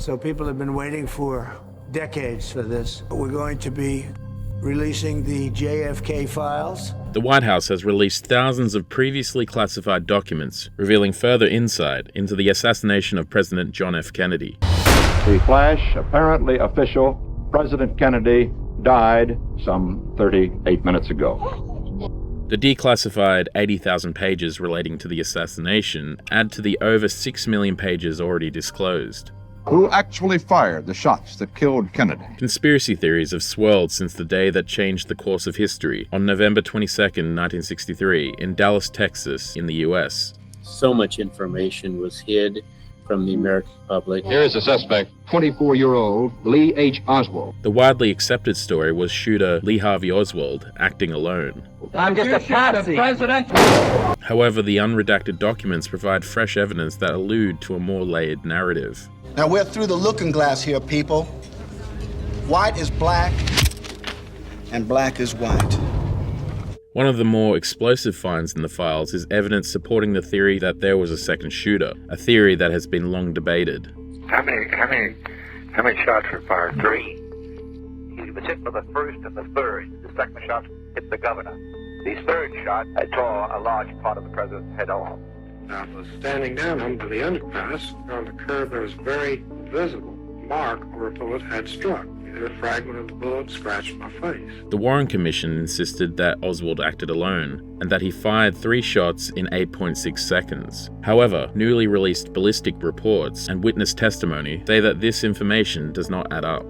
So people have been waiting for decades for this. We're going to be releasing the JFK files. The White House has released thousands of previously classified documents, revealing further insight into the assassination of President John F. Kennedy. The flash, apparently official, President Kennedy died some 38 minutes ago. The declassified 80,000 pages relating to the assassination add to the over 6 million pages already disclosed. Who actually fired the shots that killed Kennedy? Conspiracy theories have swirled since the day that changed the course of history on November 22, 1963, in Dallas, Texas, in the U.S. So much information was hid from the American public. Here is the suspect, 24-year-old Lee H. Oswald. The widely accepted story was shooter Lee Harvey Oswald acting alone. I'm just a patsy. President. However, the unredacted documents provide fresh evidence that allude to a more layered narrative. Now we're through the looking glass here, people. White is black, and black is white. One of the more explosive finds in the files is evidence supporting the theory that there was a second shooter, a theory that has been long debated. How many shots were fired? 3. He was hit for the first and the third. The second shot hit the governor. The third shot tore a large part of the president's head off. I was standing down under the underpass. On the curb, there was a very visible mark where a bullet had struck. A fragment of the bullet scratched my face. The Warren Commission insisted that Oswald acted alone and that he fired 3 shots in 8.6 seconds. However, newly released ballistic reports and witness testimony say that this information does not add up.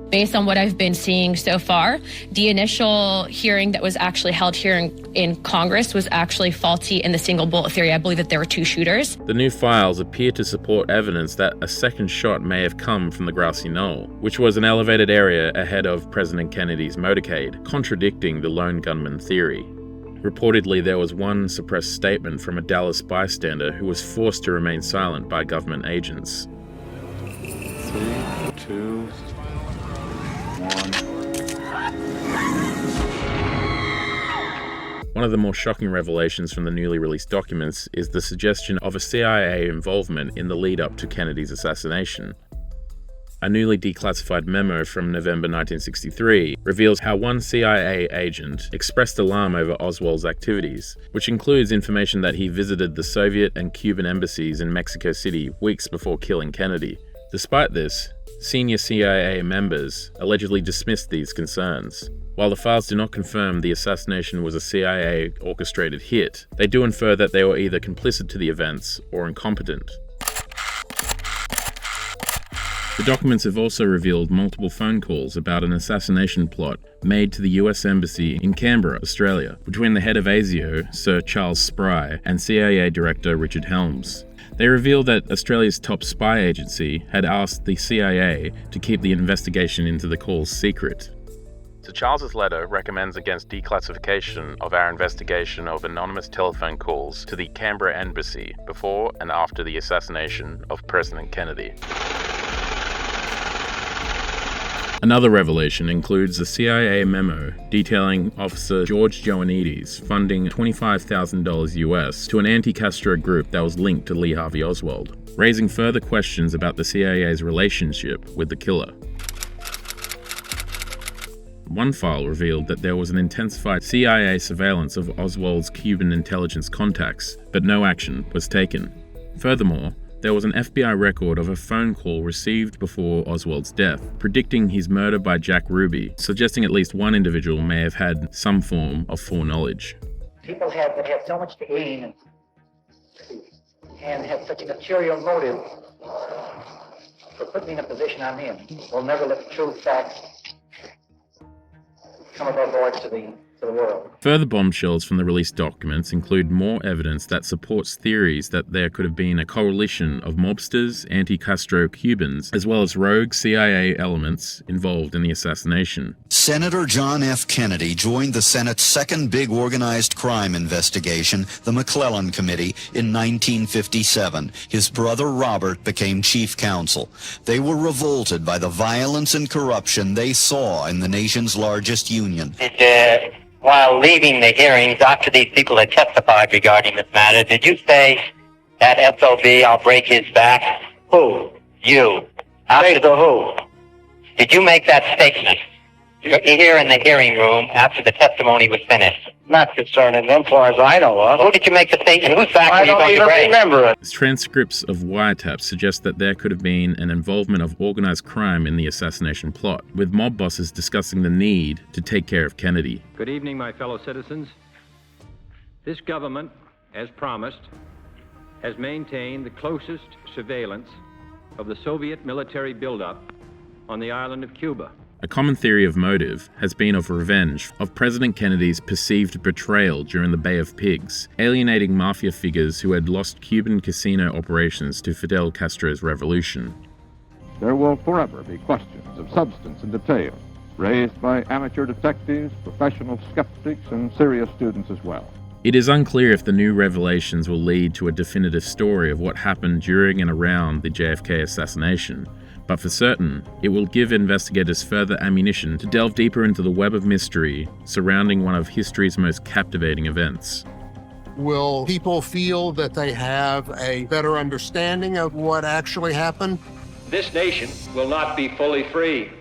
Based on what I've been seeing so far, the initial hearing that was actually held here in Congress was actually faulty in the single bullet theory. I believe that there were 2 shooters. The new files appear to support evidence that a second shot may have come from the grassy knoll, which was an elevated area ahead of President Kennedy's motorcade, contradicting the lone gunman theory. Reportedly, there was one suppressed statement from a Dallas bystander who was forced to remain silent by government agents. 3, 2, 1. One of the more shocking revelations from the newly released documents is the suggestion of a CIA involvement in the lead-up to Kennedy's assassination. A newly declassified memo from November 1963 reveals how one CIA agent expressed alarm over Oswald's activities, which includes information that he visited the Soviet and Cuban embassies in Mexico City weeks before killing Kennedy. Despite this, senior CIA members allegedly dismissed these concerns. While the files do not confirm the assassination was a CIA-orchestrated hit, they do infer that they were either complicit to the events or incompetent. The documents have also revealed multiple phone calls about an assassination plot made to the US Embassy in Canberra, Australia, between the head of ASIO, Sir Charles Spry, and CIA Director Richard Helms. They revealed that Australia's top spy agency had asked the CIA to keep the investigation into the calls secret. Sir Charles's letter recommends against declassification of our investigation of anonymous telephone calls to the Canberra Embassy before and after the assassination of President Kennedy. Another revelation includes a CIA memo detailing Officer George Joannides funding $25,000 US to an anti-Castro group that was linked to Lee Harvey Oswald, raising further questions about the CIA's relationship with the killer. One file revealed that there was an intensified CIA surveillance of Oswald's Cuban intelligence contacts, but no action was taken. Furthermore, there was an FBI record of a phone call received before Oswald's death, predicting his murder by Jack Ruby, suggesting at least one individual may have had some form of foreknowledge. People have so much to gain and have such a material motive for putting me in a position I'm in. We'll never let the true facts come above board to the world. Further bombshells from the released documents include more evidence that supports theories that there could have been a coalition of mobsters, anti-Castro Cubans, as well as rogue CIA elements involved in the assassination. Senator John F. Kennedy joined the Senate's second big organized crime investigation, the McClellan Committee, in 1957. His brother Robert became chief counsel. They were revolted by the violence and corruption they saw in the nation's largest union. While leaving the hearings, after these people had testified regarding this matter, did you say that SOB, I'll break his back? Who? You. After the who? Did you make that statement here in the hearing room after the testimony was finished? Not concerning them, as far as I know of. Who did you make the statement? Whose back were you going to break? I don't even remember it. Transcripts of wiretaps suggest that there could have been an involvement of organized crime in the assassination plot, with mob bosses discussing the need to take care of Kennedy. Good evening, my fellow citizens. This government, as promised, has maintained the closest surveillance of the Soviet military buildup on the island of Cuba. A common theory of motive has been of revenge of President Kennedy's perceived betrayal during the Bay of Pigs, alienating Mafia figures who had lost Cuban casino operations to Fidel Castro's revolution. There will forever be questions of substance and detail raised by amateur detectives, professional skeptics, and serious students as well. It is unclear if the new revelations will lead to a definitive story of what happened during and around the JFK assassination, but for certain, it will give investigators further ammunition to delve deeper into the web of mystery surrounding one of history's most captivating events. Will people feel that they have a better understanding of what actually happened? This nation will not be fully free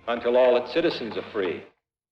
until all its citizens are free.